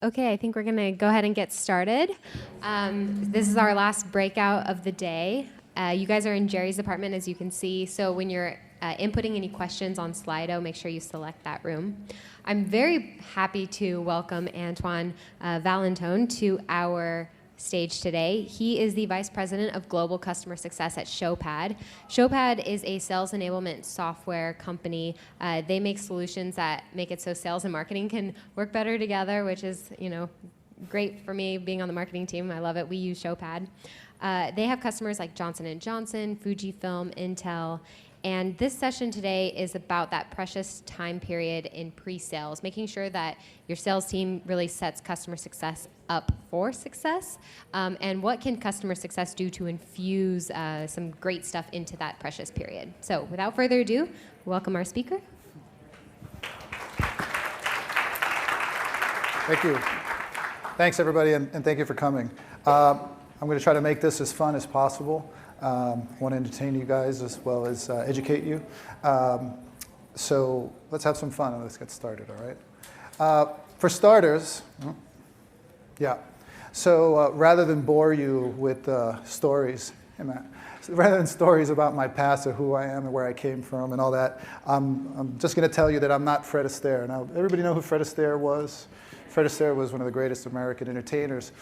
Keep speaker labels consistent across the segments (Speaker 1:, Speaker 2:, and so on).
Speaker 1: Okay, I think we're going to go ahead and get started. This is our last breakout of the day. You guys are in Jerry's apartment, as you can see. So when you're inputting any questions on Slido, make sure you select that room. I'm very happy to welcome Antoine Valentone to our stage today. He is the Vice President of Global Customer Success at Showpad. Showpad is a sales enablement software company. They make solutions that make it so sales and marketing can work better together, which is, great for me being on the marketing team. I love it. We use Showpad. They have customers like Johnson & Johnson, Fujifilm, Intel. And this session today is about that precious time period in pre-sales, making sure that your sales team really sets customer success up for success, and what can customer success do to infuse some great stuff into that precious period. So without further ado, welcome our speaker.
Speaker 2: Thank you. Thanks, everybody, and thank you for coming. I'm going to try to make this as fun as possible. I want to entertain you guys as well as educate you. So let's have some fun and let's get started, all right? For starters, so rather than bore you with stories, rather than stories about my past or who I am and where I came from and all that, I'm just going to tell you that I'm not Fred Astaire. Now, everybody know who Fred Astaire was? Fred Astaire was one of the greatest American entertainers.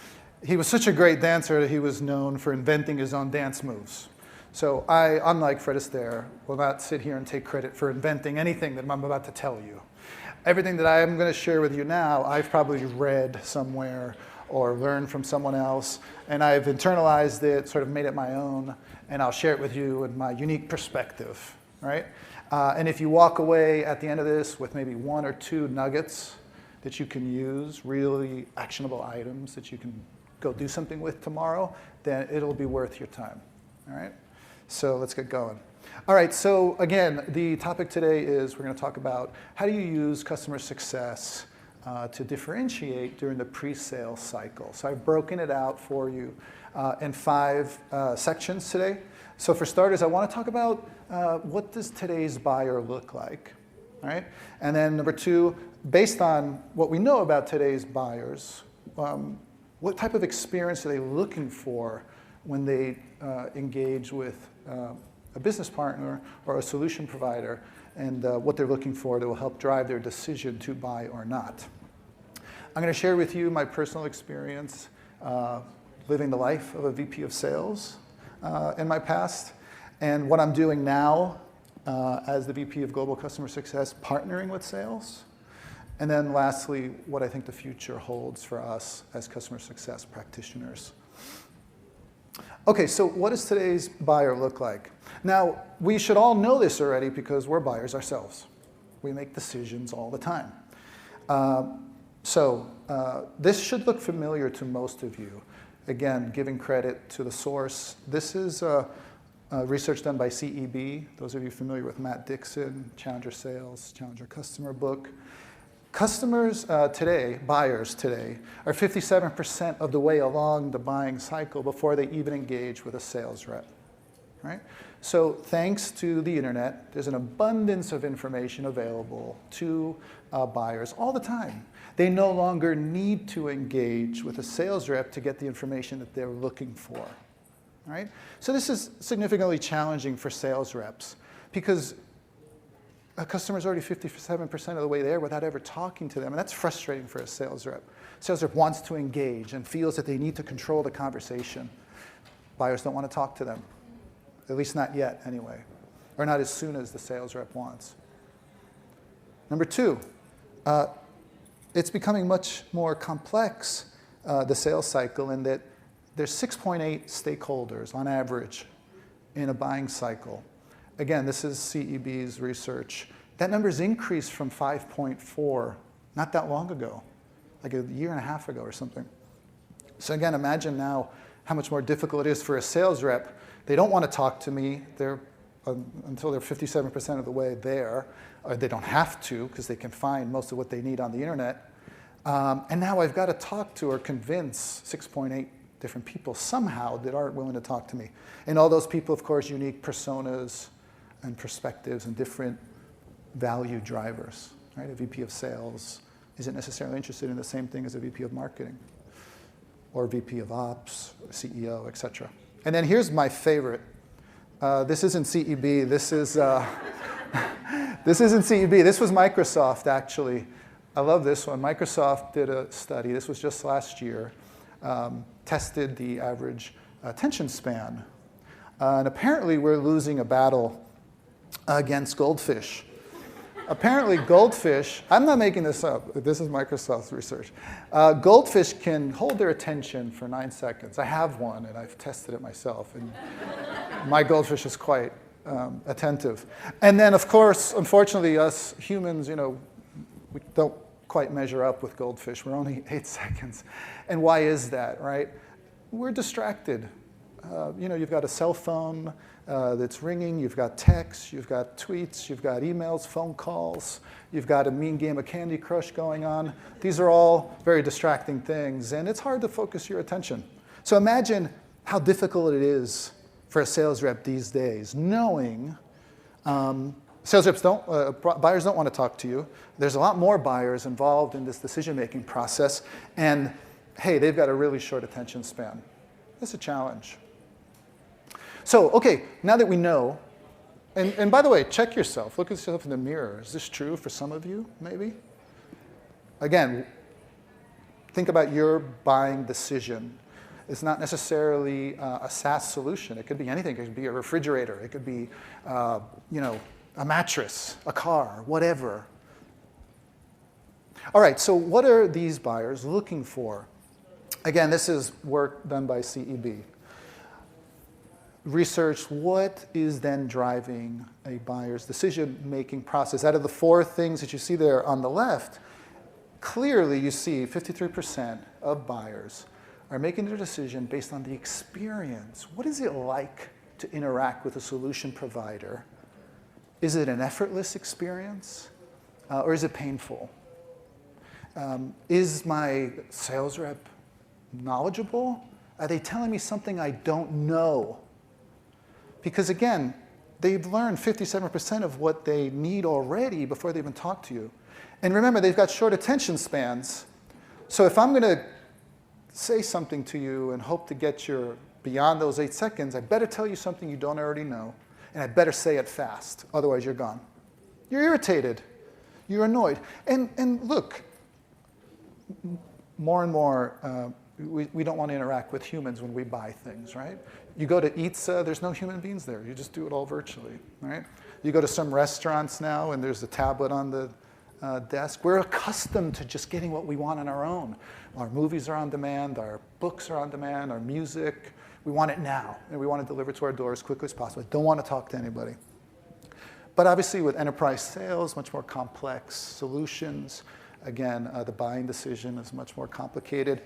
Speaker 2: He was such a great dancer that he was known for inventing his own dance moves. So I, unlike Fred Astaire, will not sit here and take credit for inventing anything that I'm about to tell you. Everything that I am going to share with you now, I've probably read somewhere or learned from someone else, and I've internalized it, sort of made it my own, and I'll share it with you in my unique perspective, right? And if you walk away at the end of this with maybe one or two nuggets that you can use, really actionable items that you can go do something with tomorrow, then it'll be worth your time, all right? So let's get going. All right, so again, the topic today is we're going to talk about how do you use customer success to differentiate during the pre-sale cycle. So I've broken it out for you in 5 sections today. So for starters, I want to talk about what does today's buyer look like, all right? And then number 2, based on what we know about today's buyers, what type of experience are they looking for when they engage with a business partner or a solution provider, and what they're looking for that will help drive their decision to buy or not. I'm going to share with you my personal experience living the life of a VP of sales in my past, and what I'm doing now as the VP of Global Customer Success, partnering with sales. And then lastly, what I think the future holds for us as customer success practitioners. Okay, so what does today's buyer look like? Now, we should all know this already because we're buyers ourselves. We make decisions all the time. This should look familiar to most of you. Again, giving credit to the source. This is research done by CEB. Those of you familiar with Matt Dixon, Challenger Sales, Challenger Customer Book. Customers today, buyers today, are 57% of the way along the buying cycle before they even engage with a sales rep, right? So thanks to the internet, there's an abundance of information available to buyers all the time. They no longer need to engage with a sales rep to get the information that they're looking for, right? So this is significantly challenging for sales reps because a customer's already 57% of the way there without ever talking to them, and that's frustrating for a sales rep. Sales rep wants to engage and feels that they need to control the conversation. Buyers don't want to talk to them, at least not yet anyway, or not as soon as the sales rep wants. Number 2, it's becoming much more complex, the sales cycle, in that there's 6.8 stakeholders on average in a buying cycle. Again, this is CEB's research. That number's increased from 5.4 not that long ago, like a year and a half ago or something. So again, imagine now how much more difficult it is for a sales rep. They don't want to talk to me until they're 57% of the way there. Or they don't have to because they can find most of what they need on the internet. And now I've got to talk to or convince 6.8 different people somehow that aren't willing to talk to me. And all those people, of course, unique personas and perspectives and different value drivers, right? A VP of sales isn't necessarily interested in the same thing as a VP of marketing or VP of ops, or CEO, et cetera. And then here's my favorite. This isn't CEB. This is this isn't CEB. This was Microsoft, actually. I love this one. Microsoft did a study. This was just last year. Tested the average attention span. And apparently, we're losing a battle against Goldfish. Apparently, Goldfish, I'm not making this up. This is Microsoft's research. Goldfish can hold their attention for 9 seconds. I have one, and I've tested it myself. And my goldfish is quite attentive. And then, of course, unfortunately, us humans, we don't quite measure up with goldfish. We're only 8 seconds. And why is that, right? We're distracted. You've got a cell phone that's ringing, you've got texts, you've got tweets, you've got emails, phone calls, you've got a mean game of Candy Crush going on. These are all very distracting things, and it's hard to focus your attention. So imagine how difficult it is for a sales rep these days, knowing buyers don't want to talk to you. There's a lot more buyers involved in this decision-making process, and hey, they've got a really short attention span. It's a challenge. So, okay, now that we know, and by the way, check yourself. Look at yourself in the mirror. Is this true for some of you, maybe? Again, think about your buying decision. It's not necessarily a SaaS solution. It could be anything. It could be a refrigerator. It could be, a mattress, a car, whatever. All right, so what are these buyers looking for? Again, this is work done by CEB. Research what is then driving a buyer's decision-making process. Out of the 4 things that you see there on the left, clearly you see 53% of buyers are making their decision based on the experience. What is it like to interact with a solution provider? Is it an effortless experience, or is it painful? Is my sales rep knowledgeable? Are they telling me something I don't know? Because again, they've learned 57% of what they need already before they even talk to you. And remember, they've got short attention spans. So if I'm going to say something to you and hope to get you beyond those 8 seconds, I better tell you something you don't already know, and I better say it fast. Otherwise, you're gone. You're irritated. You're annoyed. And look, more and more, we don't want to interact with humans when we buy things, right? You go to Pizza, there's no human beings there. You just do it all virtually, right? You go to some restaurants now, and there's a tablet on the desk. We're accustomed to just getting what we want on our own. Our movies are on demand. Our books are on demand. Our music. We want it now, and we want it delivered to our door as quickly as possible. I don't want to talk to anybody. But obviously, with enterprise sales, much more complex solutions, again, the buying decision is much more complicated.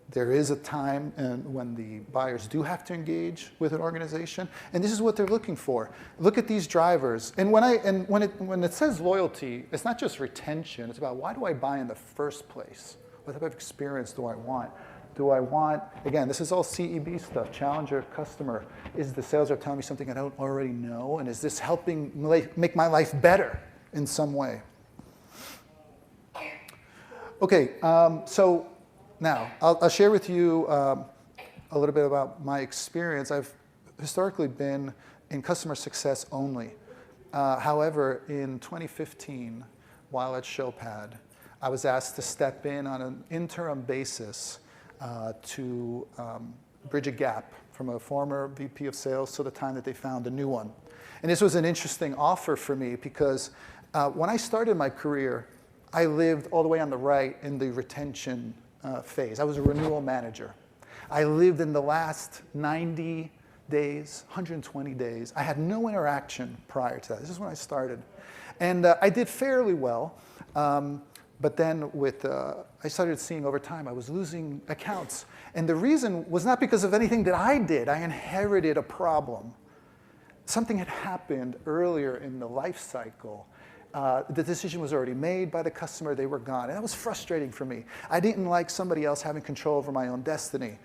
Speaker 2: There is a time when the buyers do have to engage with an organization, and this is what they're looking for. Look at these drivers. And when it says loyalty, it's not just retention. It's about why do I buy in the first place? What type of experience do I want? Do I want, again, this is all CEB stuff, challenger, customer. Is the sales rep telling me something I don't already know? And is this helping make my life better in some way? Okay, so now, I'll share with you a little bit about my experience. I've historically been in customer success only. However, in 2015, while at Showpad, I was asked to step in on an interim basis to bridge a gap from a former VP of sales to the time that they found a new one. And this was an interesting offer for me because when I started my career, I lived all the way on the right in the retention phase. I was a renewal manager. I lived in the last 90 days, 120 days. I had no interaction prior to that. This is when I started. And I did fairly well. But then I started seeing over time I was losing accounts. And the reason was not because of anything that I did. I inherited a problem. Something had happened earlier in the life cycle. The decision was already made by the customer. They were gone. And that was frustrating for me. I didn't like somebody else having control over my own destiny.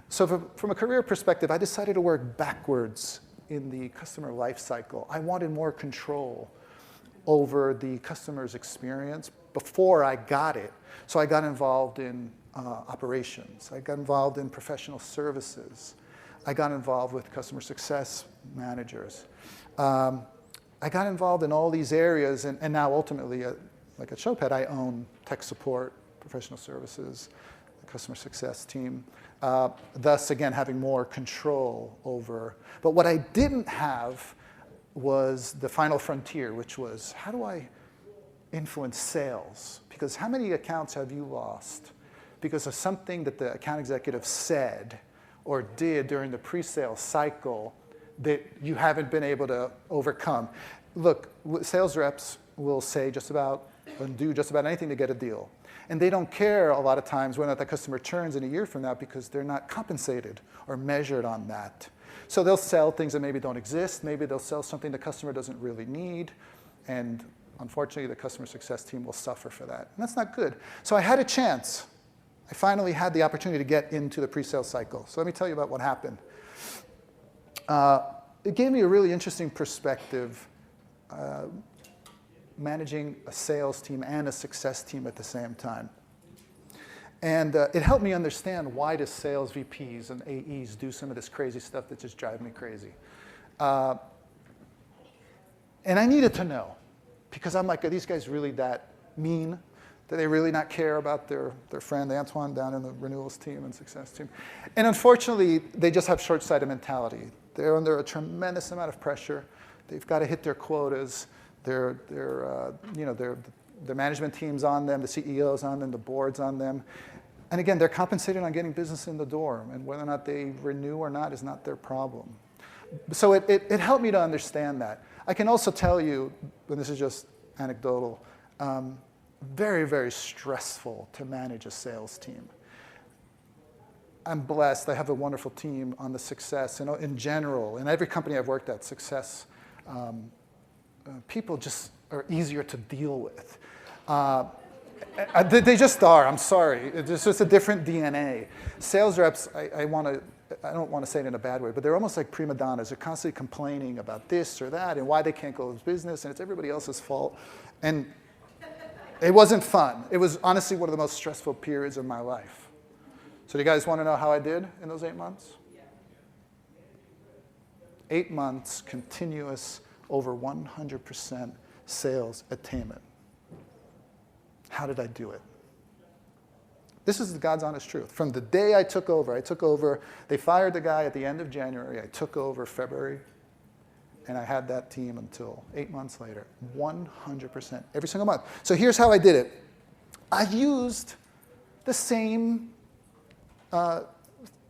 Speaker 2: So from a career perspective, I decided to work backwards in the customer life cycle. I wanted more control over the customer's experience, before I got it. So I got involved in operations. I got involved in professional services. I got involved with customer success managers. I got involved in all these areas, and now ultimately, like at Showpad, I own tech support, professional services, the customer success team, thus, again, having more control over. But what I didn't have was the final frontier, which was, how do I influence sales? Because how many accounts have you lost because of something that the account executive said or did during the pre-sale cycle that you haven't been able to overcome? Look, sales reps will say just about and do just about anything to get a deal. And they don't care a lot of times whether or not the customer churns in a year from now because they're not compensated or measured on that. So they'll sell things that maybe don't exist. Maybe they'll sell something the customer doesn't really need. And unfortunately, the customer success team will suffer for that. And that's not good. So I had a chance. I finally had the opportunity to get into the pre-sale cycle. So let me tell you about what happened. It gave me a really interesting perspective managing a sales team and a success team at the same time. And it helped me understand why do sales VPs and AEs do some of this crazy stuff that just drives me crazy. And I needed to know, because I'm like, are these guys really that mean? Do they really not care about their friend Antoine down in the renewals team and success team? And unfortunately, they just have short-sighted mentality. They're under a tremendous amount of pressure. They've got to hit their quotas. Their management team's on them, the CEO's on them, the board's on them. And again, they're compensated on getting business in the door, and whether or not they renew or not is not their problem. So it helped me to understand that. I can also tell you, and this is just anecdotal, very, very stressful to manage a sales team. I'm blessed. I have a wonderful team on the success. And in general, in every company I've worked at, success, people just are easier to deal with. They just are. I'm sorry. It's just a different DNA. Sales reps, I don't want to say it in a bad way, but they're almost like prima donnas. They're constantly complaining about this or that and why they can't close business, and it's everybody else's fault. And it wasn't fun. It was honestly one of the most stressful periods of my life. So do you guys want to know how I did in those 8 months? 8 months, continuous, over 100% sales attainment. How did I do it? This is the God's honest truth. From the day I took over, they fired the guy at the end of January. I took over February, and I had that team until 8 months later, 100%, every single month. So here's how I did it. I used the same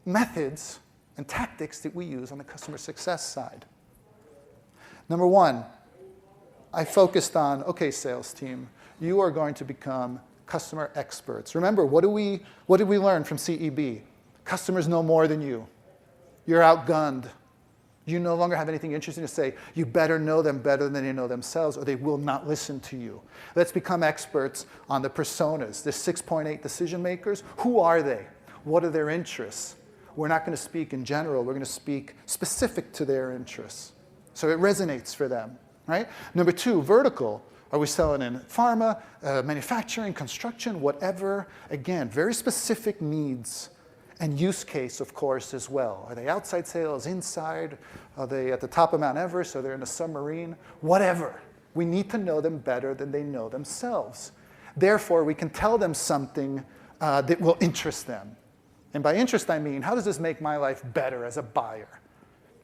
Speaker 2: methods and tactics that we use on the customer success side. Number one, I focused on, okay, sales team, you are going to become customer experts. Remember, what did we learn from CEB? Customers know more than you. You're outgunned. You no longer have anything interesting to say. You better know them better than they know themselves, or they will not listen to you. Let's become experts on the personas, the 6.8 decision makers. Who are they? What are their interests? We're not going to speak in general. We're going to speak specific to their interests. So it resonates for them, right? Number two, vertical. Are we selling in pharma, manufacturing, construction, whatever? Again, very specific needs and use case, of course, as well. Are they outside sales, inside? Are they at the top of Mount Everest? Are they in a submarine? Whatever. We need to know them better than they know themselves. Therefore, we can tell them something that will interest them. And by interest, I mean, how does this make my life better as a buyer?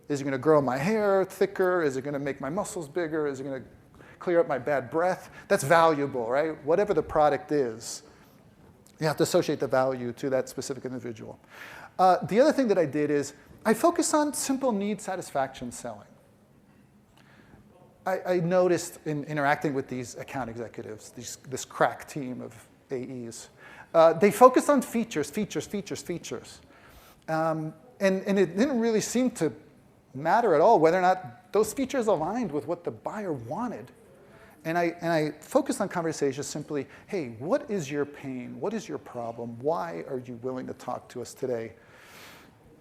Speaker 2: Is it going to grow my hair thicker? Is it going to make my muscles bigger? Is it going to clear up my bad breath? That's valuable, right? Whatever the product is, you have to associate the value to that specific individual. The other thing that I did is I focused on simple need satisfaction selling. I noticed in interacting with these account executives, this crack team of AEs, they focused on features. And it didn't really seem to matter at all whether or not those features aligned with what the buyer wanted. And I focused on conversations simply, hey, what is your pain? What is your problem? Why are you willing to talk to us today?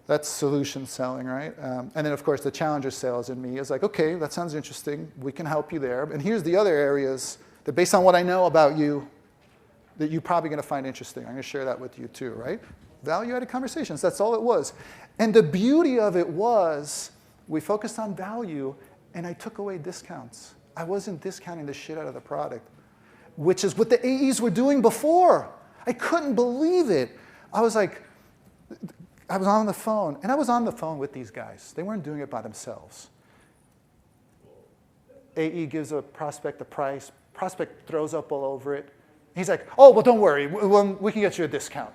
Speaker 2: That's solution selling, right? And then, of course, the challenger sales in me is like, okay, that sounds interesting. We can help you there. And here's the other areas that based on what I know about you, that you're probably going to find interesting. I'm going to share that with you too, right? Value-added conversations, that's all it was. And the beauty of it was we focused on value, and I took away discounts. I wasn't discounting the shit out of the product, which is what the AEs were doing before. I couldn't believe it. I was like, I was on the phone, and I was on the phone with these guys. They weren't doing it by themselves. AE gives a prospect a price. Prospect throws up all over it. He's like, oh, well, don't worry. We can get you a discount.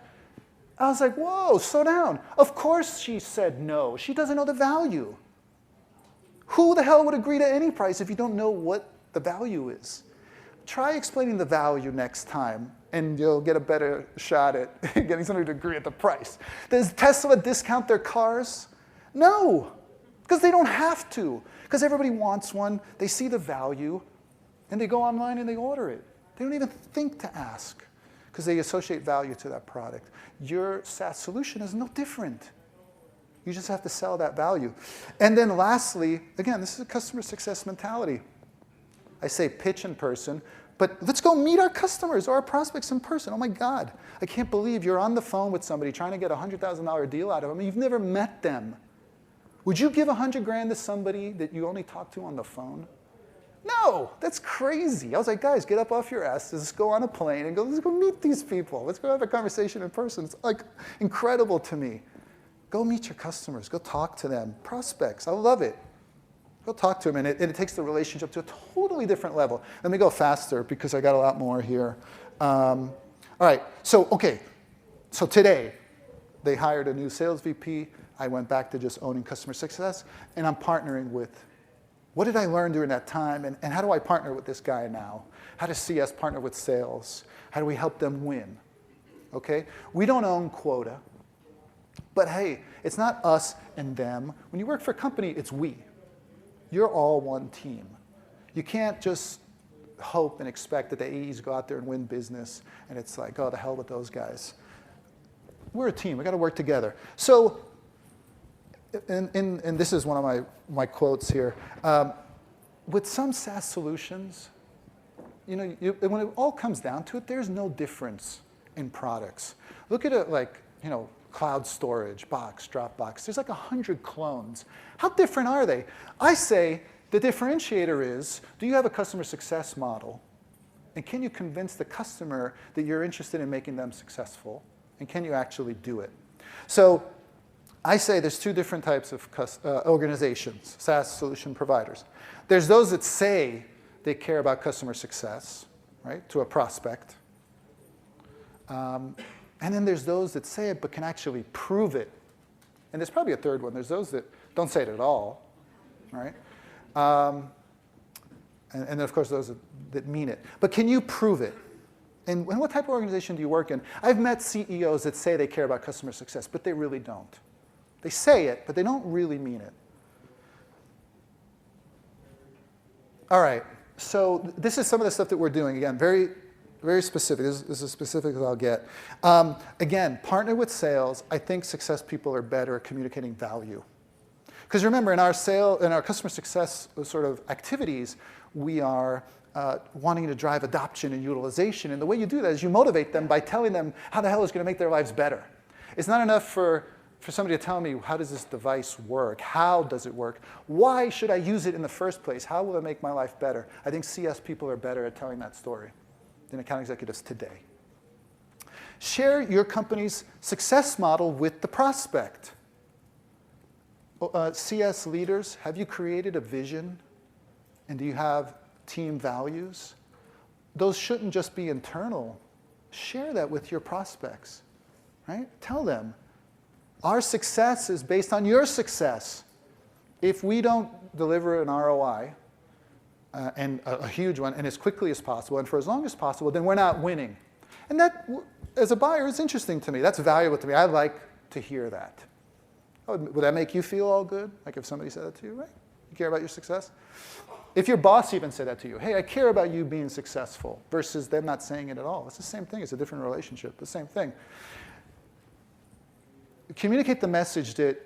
Speaker 2: I was like, whoa, slow down. Of course she said no. She doesn't know the value. Who the hell would agree to any price if you don't know what the value is? Try explaining the value next time, and you'll get a better shot at getting somebody to agree at the price. Does Tesla discount their cars? No, because they don't have to. Because everybody wants one, they see the value, and they go online and they order it. They don't even think to ask, because they associate value to that product. Your SaaS solution is no different. You just have to sell that value. And then lastly, again, this is a customer success mentality. I say pitch in person, but let's go meet our customers or our prospects in person. Oh my God, I can't believe you're on the phone with somebody trying to get a $100,000 deal out of them, and you've never met them. Would you give $100,000 to somebody that you only talk to on the phone? No, that's crazy. I was like, guys, get up off your ass. Let's go on a plane and let's go meet these people. Let's go have a conversation in person. It's like incredible to me. Go meet your customers. Go talk to them. Prospects, I love it. Go talk to them, and it takes the relationship to a totally different level. Let me go faster because I got a lot more here. All right, so today, they hired a new sales VP. I went back to just owning customer success, and I'm partnering with, what did I learn during that time, and how do I partner with this guy now? How does CS partner with sales? How do we help them win? Okay, we don't own quota, but hey, it's not us and them. When you work for a company, it's we. You're all one team. You can't just hope and expect that the AEs go out there and win business, and it's like, oh, the hell with those guys. We're a team. We got to work together. So, and this is one of my quotes here. With some SaaS solutions, when it all comes down to it, there's no difference in products. Look at it like, cloud storage, Box, Dropbox. There's like 100 clones. How different are they? I say the differentiator is, do you have a customer success model? And can you convince the customer that you're interested in making them successful? And can you actually do it? So I say there's two different types of organizations, SaaS solution providers. There's those that say they care about customer success, right, to a prospect. And then there's those that say it but can actually prove it. And there's probably a third one. There's those that don't say it at all, right? And then, of course, those that mean it. But can you prove it? And what type of organization do you work in? I've met CEOs that say they care about customer success, but they really don't. They say it, but they don't really mean it. All right, so this is some of the stuff that we're doing. Again, very, very specific. This is as specific as I'll get. Again, partner with sales. I think success people are better at communicating value. Because remember, in our customer success sort of activities, we are wanting to drive adoption and utilization. And the way you do that is you motivate them by telling them how the hell it's going to make their lives better. It's not enough for somebody to tell me, how does this device work? How does it work? Why should I use it in the first place? How will it make my life better? I think CS people are better at telling that story than account executives today. Share your company's success model with the prospect. CS leaders, have you created a vision? And do you have team values? Those shouldn't just be internal. Share that with your prospects, right? Tell them, our success is based on your success. If we don't deliver an ROI, and a huge one, and as quickly as possible, and for as long as possible, then we're not winning. And that, as a buyer, is interesting to me. That's valuable to me. I like to hear that. Would that make you feel all good? Like if somebody said that to you, right? You care about your success? If your boss even said that to you, hey, I care about you being successful, versus them not saying it at all. It's the same thing. It's a different relationship. The same thing. Communicate the message that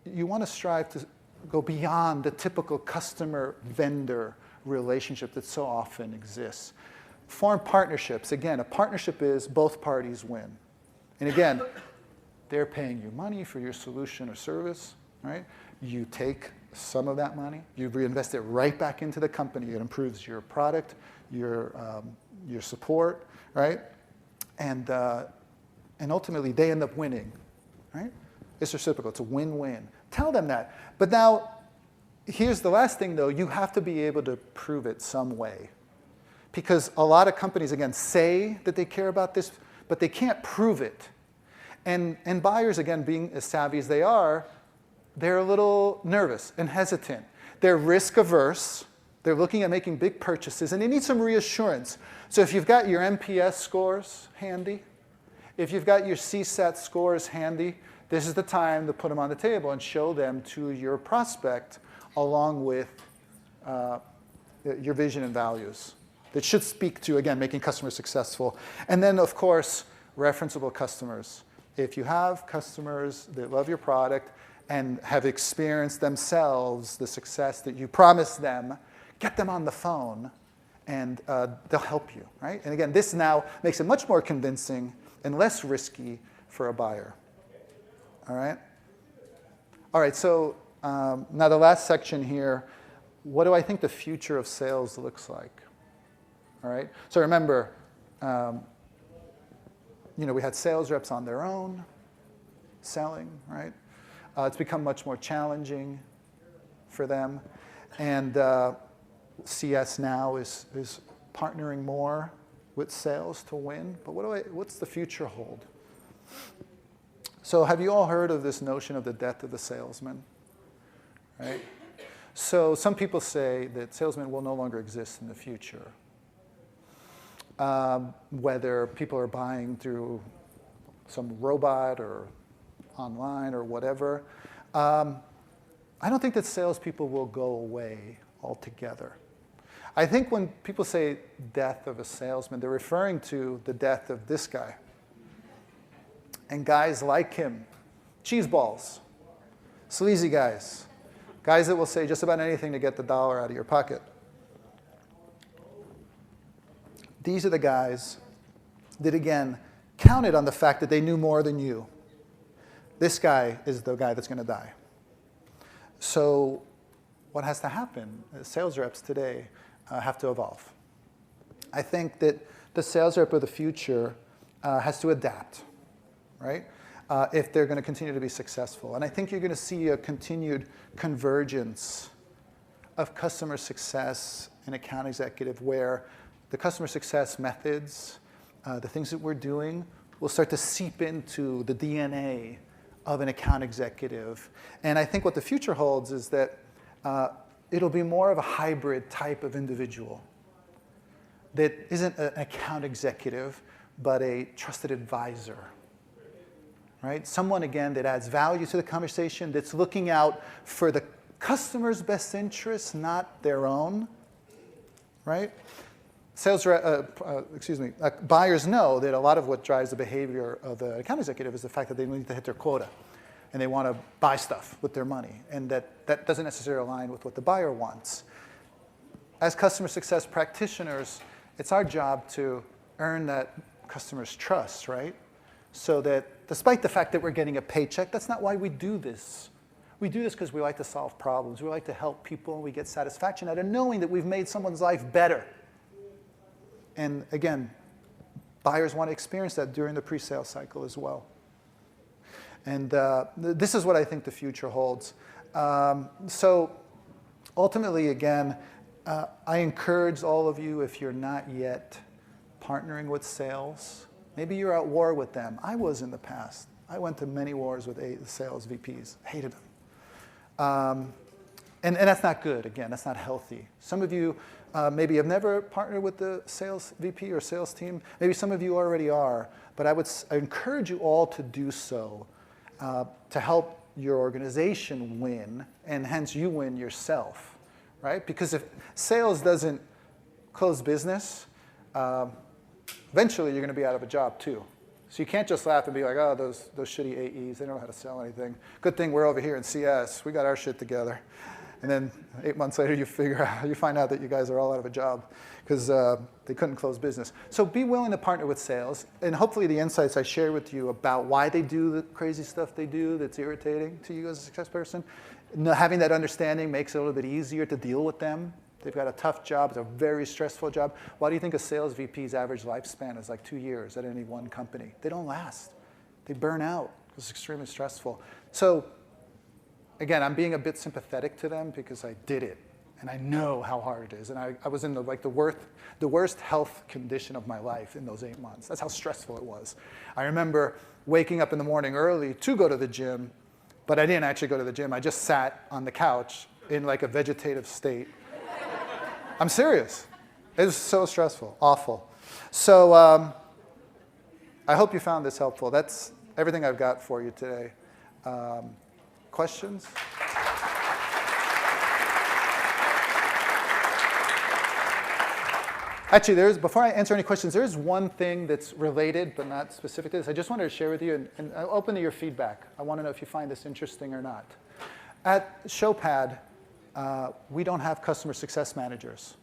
Speaker 2: you want to strive to go beyond the typical customer-vendor relationship that so often exists. Form partnerships. Again, a partnership is both parties win. And again, they're paying you money for your solution or service, right? You take some of that money, you reinvest it right back into the company. It improves your product, your support, right? And ultimately, they end up winning, right? It's reciprocal. It's a win-win. Tell them that. But now, here's the last thing, though. You have to be able to prove it some way. Because a lot of companies, again, say that they care about this, but they can't prove it. And buyers, again, being as savvy as they are, they're a little nervous and hesitant. They're risk averse. They're looking at making big purchases, and they need some reassurance. So if you've got your NPS scores handy, if you've got your CSAT scores handy, this is the time to put them on the table and show them to your prospect along with your vision and values. That should speak to, again, making customers successful. And then, of course, referenceable customers. If you have customers that love your product and have experienced themselves the success that you promised them, get them on the phone, and they'll help you, right? And again, this now makes it much more convincing and less risky for a buyer. All right? All right, so now the last section here, what do I think the future of sales looks like? All right? So remember, we had sales reps on their own, selling, right? It's become much more challenging for them. And CS now is partnering more with sales to win. But what's the future hold? So have you all heard of this notion of the death of the salesman? Right? So some people say that salesmen will no longer exist in the future. Whether people are buying through some robot or online or whatever. I don't think that salespeople will go away altogether. I think when people say death of a salesman, they're referring to the death of this guy. And guys like him, cheeseballs, sleazy guys that will say just about anything to get the dollar out of your pocket. These are the guys that, again, counted on the fact that they knew more than you. This guy is the guy that's going to die. So what has to happen? Sales reps today have to evolve. I think that the sales rep of the future has to adapt, right? If they're going to continue to be successful. And I think you're going to see a continued convergence of customer success and account executive where the customer success methods, the things that we're doing, will start to seep into the DNA of an account executive. And I think what the future holds is that it'll be more of a hybrid type of individual that isn't an account executive, but a trusted advisor, right? Someone, again, that adds value to the conversation, that's looking out for the customer's best interests, not their own, right? Buyers know that a lot of what drives the behavior of the account executive is the fact that they need to hit their quota. And they want to buy stuff with their money. And that doesn't necessarily align with what the buyer wants. As customer success practitioners, it's our job to earn that customer's trust, right? So that despite the fact that we're getting a paycheck, that's not why we do this. We do this because we like to solve problems. We like to help people, and we get satisfaction out of knowing that we've made someone's life better. And again, buyers want to experience that during the pre-sale cycle as well. And this is what I think the future holds. So ultimately, again, I encourage all of you, if you're not yet partnering with sales, maybe you're at war with them. I was in the past. I went to many wars with sales VPs, hated them. And that's not good, again, that's not healthy. Some of you maybe have never partnered with the sales VP or sales team. Maybe some of you already are, but I encourage you all to do so to help your organization win, and hence you win yourself, right? Because if sales doesn't close business, eventually you're going to be out of a job too. So you can't just laugh and be like, oh, those shitty AEs, they don't know how to sell anything. Good thing we're over here in CS. We got our shit together. And then 8 months later, you find out that you guys are all out of a job because they couldn't close business. So be willing to partner with sales, and hopefully the insights I share with you about why they do the crazy stuff they do that's irritating to you as a success person, having that understanding makes it a little bit easier to deal with them. They've got a tough job. It's a very stressful job. Why do you think a sales VP's average lifespan is like 2 years at any one company? They don't last. They burn out. It's extremely stressful. So again, I'm being a bit sympathetic to them because I did it. And I know how hard it is. And I was in the worst health condition of my life in those 8 months. That's how stressful it was. I remember waking up in the morning early to go to the gym, but I didn't actually go to the gym. I just sat on the couch in like a vegetative state. I'm serious. It was so stressful, awful. So I hope you found this helpful. That's everything I've got for you today. Questions? Actually, before I answer any questions, there is one thing that's related but not specific to this. I just wanted to share with you, and I'm open to your feedback. I want to know if you find this interesting or not. At Showpad, we don't have customer success managers.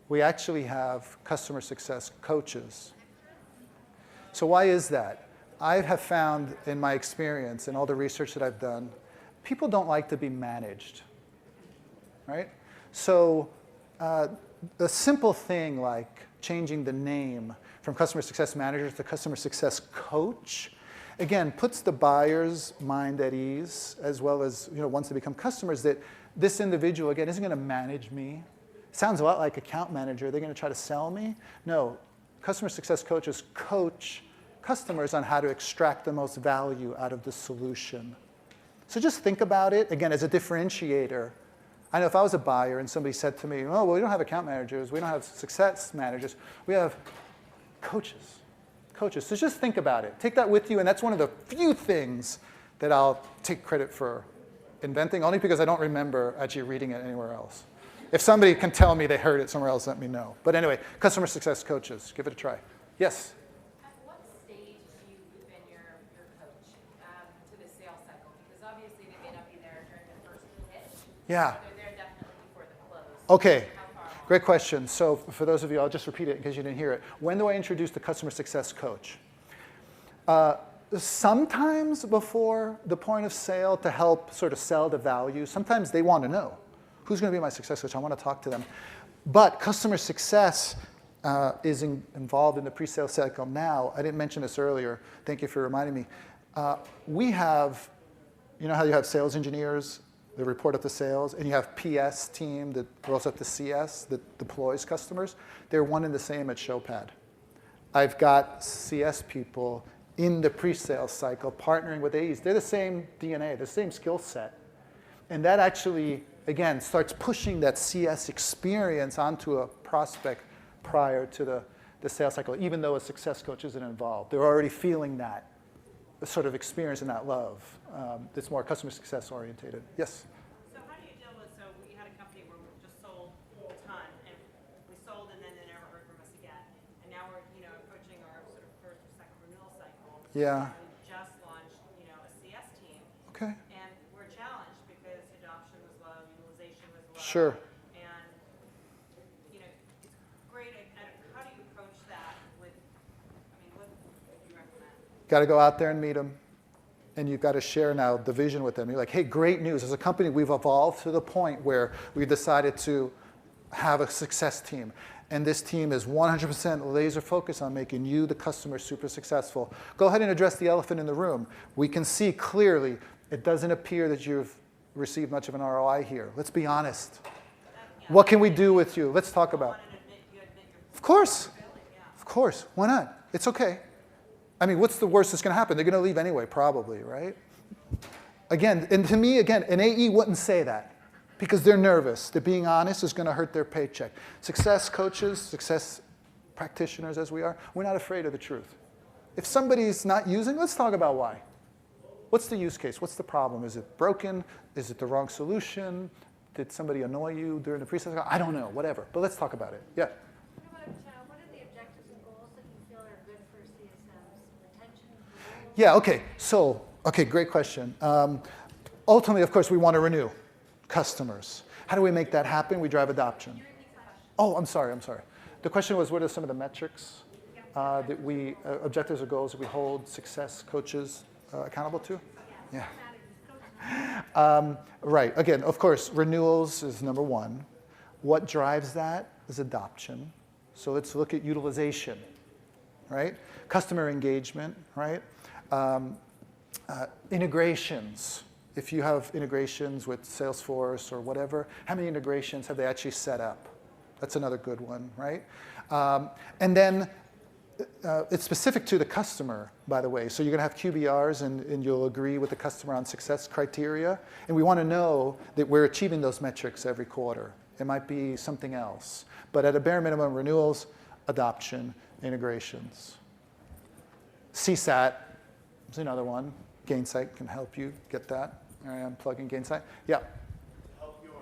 Speaker 2: We actually have customer success coaches. So why is that? I have found in my experience and all the research that I've done, people don't like to be managed, right? So a simple thing like changing the name from customer success manager to customer success coach, again, puts the buyer's mind at ease, as well as once they become customers, that this individual, again, isn't going to manage me. Sounds a lot like account manager. They're going to try to sell me. No, customer success coaches coach customers on how to extract the most value out of the solution. So just think about it, again, as a differentiator. I know if I was a buyer and somebody said to me, oh, well, we don't have account managers, we don't have success managers, we have coaches. So just think about it. Take that with you, and that's one of the few things that I'll take credit for inventing, only because I don't remember actually reading it anywhere else. If somebody can tell me they heard it somewhere else, let me know. But anyway, customer success coaches, give it a try. Yes?
Speaker 3: At what stage do you move in your coach to the sales cycle? Because obviously they may not be there during the first pitch.
Speaker 2: Yeah.
Speaker 3: They're there definitely before the close.
Speaker 2: Okay.
Speaker 3: How far along?
Speaker 2: Great question. So for those of you, I'll just repeat it in case you didn't hear it. When do I introduce the customer success coach? Sometimes before the point of sale to help sort of sell the value. Sometimes they want to know, who's going to be my success coach? I want to talk to them. But customer success is involved in the pre-sale cycle now. I didn't mention this earlier. Thank you for reminding me. We have, how you have sales engineers that report up to sales, and you have PS team that rolls up to CS that deploys customers. They're one and the same at Showpad. I've got CS people in the pre-sales cycle partnering with AEs. They're the same DNA, the same skill set. And that actually, again, starts pushing that CS experience onto a prospect prior to the sales cycle, even though a success coach isn't involved. They're already feeling that sort of experience and that love. That's more customer success orientated. Yes?
Speaker 4: So how do you deal with, so we had a company where we just sold a ton, and we sold and then they never heard from us again. And now we're, approaching our sort of first or second renewal cycle.
Speaker 2: Yeah.
Speaker 4: We just launched, a CS team.
Speaker 2: Okay.
Speaker 4: And we're challenged because adoption was low, utilization was low.
Speaker 2: Sure.
Speaker 4: And, it's great. How do you approach that with, what would you recommend?
Speaker 2: Got to go out there and meet them. And you've got to share now the vision with them. You're like, hey, great news. As a company, we've evolved to the point where we decided to have a success team. And this team is 100% laser focused on making you, the customer, super successful. Go ahead and address the elephant in the room. We can see clearly it doesn't appear that you've received much of an ROI here. Let's be honest. What can we do with you? Let's talk about it. Of course. Of course. Why not? It's okay. What's the worst that's going to happen? They're going to leave anyway, probably, right? Again, and to me, again, an AE wouldn't say that because they're nervous. They're being honest is going to hurt their paycheck. Success coaches, success practitioners as we are, we're not afraid of the truth. If somebody's not using, let's talk about why. What's the use case? What's the problem? Is it broken? Is it the wrong solution? Did somebody annoy you during the pre-sale? I don't know, whatever. But let's talk about it. Yeah.
Speaker 5: What are the objectives and goals that you feel are good for CSM's retention?
Speaker 2: Yeah, okay. So, great question. Ultimately, of course, we want to renew. customers. How do we make that happen? We drive adoption. Oh, I'm sorry. The question was, what are some of the metrics that we, objectives or goals that we hold success coaches accountable to? Yeah. Right. Again, of course, renewals is number one. What drives that is adoption. So let's look at utilization, right? Customer engagement, right? Integrations. If you have integrations with Salesforce or whatever, how many integrations have they actually set up? That's another good one, right? And then it's specific to the customer, by the way. So you're going to have QBRs, and you'll agree with the customer on success criteria. And we want to know that we're achieving those metrics every quarter. It might be something else. But at a bare minimum, renewals, adoption, integrations. CSAT is another one. Gainsight can help you get that. I am plugging Gainsight. Yeah.
Speaker 6: Help your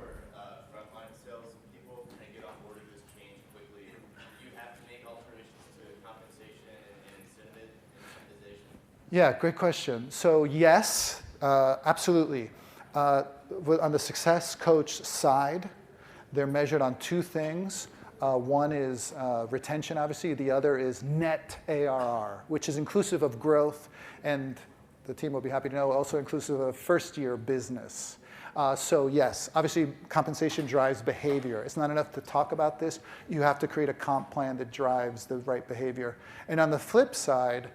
Speaker 6: frontline sales people and get on board with this change quickly. Do you have to make alterations to compensation and incentivization?
Speaker 2: Yeah, great question. So yes, absolutely. On the success coach side, they're measured on two things. One is retention, obviously. The other is net ARR, which is inclusive of growth, and the team will be happy to know, also inclusive of first-year business. So yes, obviously compensation drives behavior. It's not enough to talk about this. You have to create a comp plan that drives the right behavior. And on the flip side,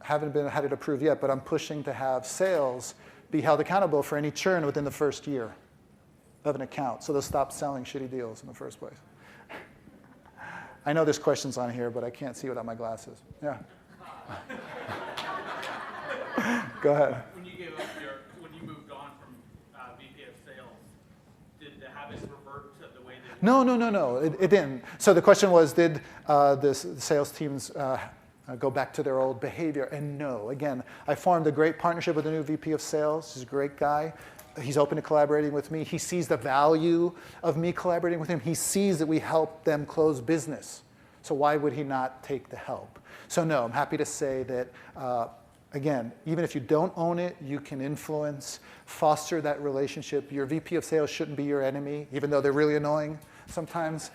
Speaker 2: haven't had it approved yet, but I'm pushing to have sales be held accountable for any churn within the first year of an account, so they'll stop selling shitty deals in the first place. I know there's questions on here, but I can't see without my glasses. Yeah. Go ahead.
Speaker 7: When you moved on from VP of sales, did the habits revert to the way they were?
Speaker 2: No. It didn't. So the question was, did the sales teams go back to their old behavior? And no. Again, I formed a great partnership with the new VP of sales. He's a great guy. He's open to collaborating with me. He sees the value of me collaborating with him. He sees that we help them close business. So why would he not take the help? So no, I'm happy to say that, again, even if you don't own it, you can influence, foster that relationship. Your VP of sales shouldn't be your enemy, even though they're really annoying sometimes.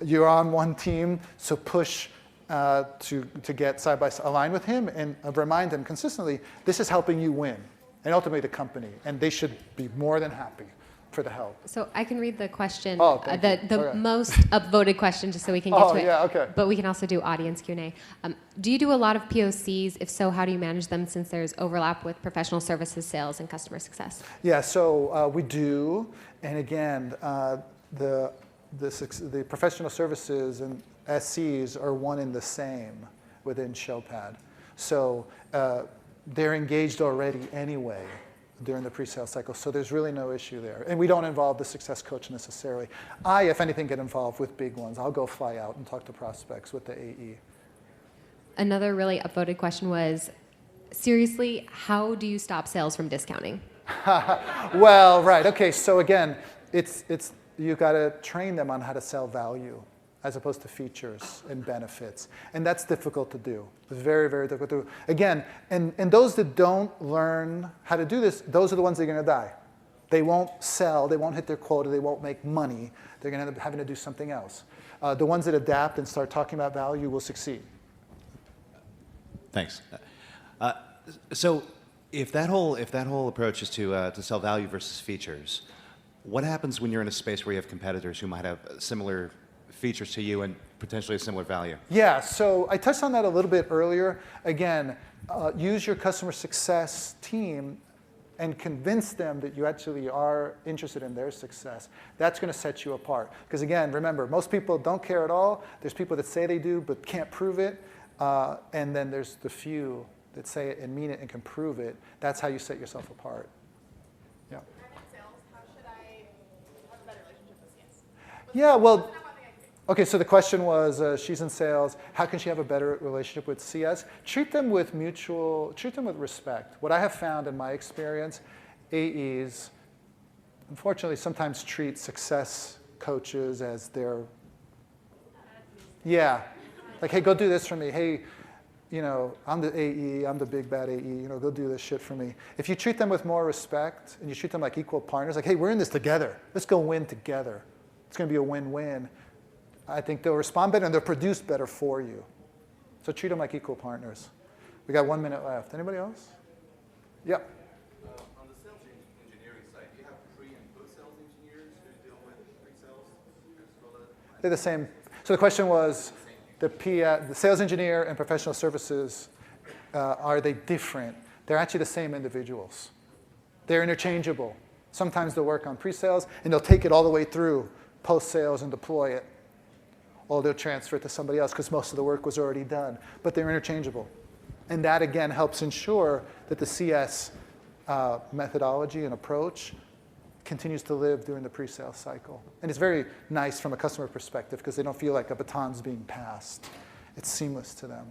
Speaker 2: You're on one team, so push to get side by side, align with him, and remind him consistently, this is helping you win. And ultimately the company, and they should be more than happy for the help.
Speaker 1: So I can read the question,
Speaker 2: okay.
Speaker 1: the
Speaker 2: Okay.
Speaker 1: most upvoted question, just so we can get to it.
Speaker 2: Yeah, okay.
Speaker 1: But we can also do audience Q&A. Do you do a lot of POCs? If so, how do you manage them, since there's overlap with professional services, sales, and customer success?
Speaker 2: Yeah, so we do, and again, the professional services and SCs are one and the same within Showpad. So they're engaged already anyway during the pre-sale cycle, so there's really no issue there. And we don't involve the success coach necessarily. I, if anything, get involved with big ones. I'll go fly out and talk to prospects with the AE.
Speaker 1: Another really upvoted question was, seriously, how do you stop sales from discounting?
Speaker 2: Well, right, okay, so again, you've got to train them on how to sell value as opposed to features and benefits. And that's difficult to do. It's very, very difficult to do. Again, and those that don't learn how to do this, those are the ones that are going to die. They won't sell, they won't hit their quota, they won't make money. They're going to end up having to do something else. The ones that adapt and start talking about value will succeed.
Speaker 8: Thanks. So if that whole approach is to sell value versus features, what happens when you're in a space where you have competitors who might have similar features to you and potentially a similar value?
Speaker 2: Yeah, so I touched on that a little bit earlier. Again, use your customer success team and convince them that you actually are interested in their success. That's going to set you apart. Because again, remember, most people don't care at all. There's people that say they do but can't prove it. And then there's the few that say it and mean it and can prove it. That's how you set yourself apart. Yeah.
Speaker 3: I'm in sales. How should I have a better relationship with CS?
Speaker 2: Yeah, well, okay, so the question was, she's in sales. How can she have a better relationship with CS? Treat them with respect. What I have found in my experience, AEs, unfortunately, sometimes treat success coaches as their, yeah, like, hey, go do this for me. Hey, I'm the AE, I'm the big bad AE, go do this shit for me. If you treat them with more respect and you treat them like equal partners, like, hey, we're in this together. Let's go win together. It's going to be a win-win. I think they'll respond better and they'll produce better for you. So treat them like equal partners. We got 1 minute left. Anybody else? Yeah.
Speaker 6: On the sales engineering side, do you have pre- and post-sales engineers who deal with pre-sales?
Speaker 2: They're the same. So the question was, the sales engineer and professional services, are they different? They're actually the same individuals. They're interchangeable. Sometimes they'll work on pre-sales, and they'll take it all the way through post-sales and deploy it. Or they'll transfer it to somebody else because most of the work was already done. But they're interchangeable. And that, again, helps ensure that the CS methodology and approach continues to live during the pre-sales cycle. And it's very nice from a customer perspective because they don't feel like a baton's being passed. It's seamless to them.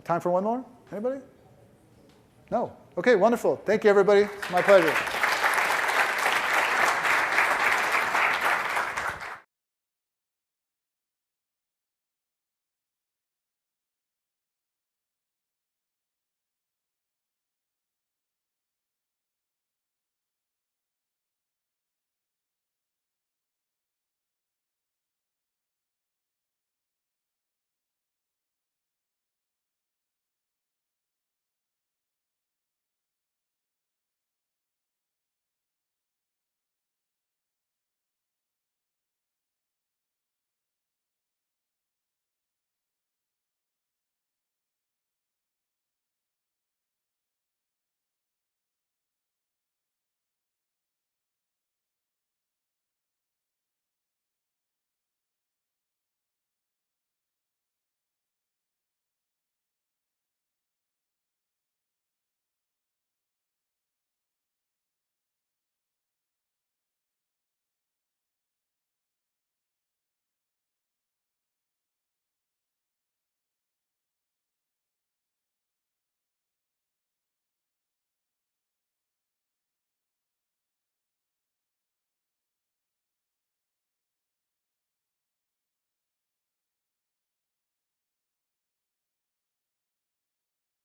Speaker 2: Time for one more? Anybody? No? Okay, wonderful. Thank you, everybody. It's my pleasure.